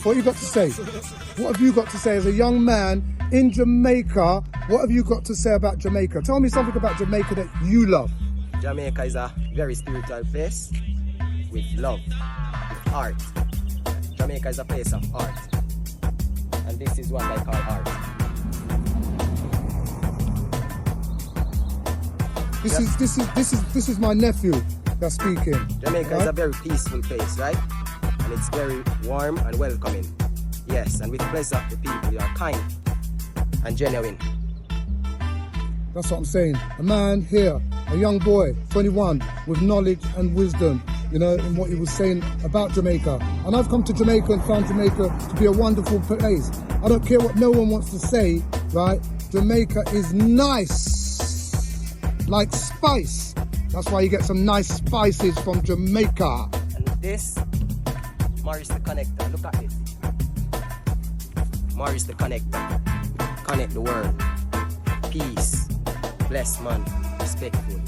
what you got to say? What have you got to say as a young man in Jamaica? What have you got to say about Jamaica? Tell me something about Jamaica that you love. Jamaica is a very spiritual place with love, with art. Jamaica is a place of art, and this is what I call art. This is my nephew that's speaking. Jamaica is a very peaceful place, right? And it's very warm and welcoming. Yes, and with pleasure, the people are kind and genuine. That's what I'm saying. A man here, a young boy, 21, with knowledge and wisdom, you know, in what he was saying about Jamaica. And I've come to Jamaica and found Jamaica to be a wonderful place. I don't care what no one wants to say, right? Jamaica is nice, like spice. That's why you get some nice spices from Jamaica. And this, Morris the connector. Look at this. Morris the connector. Connect the world. Peace. Bless man. Respectful.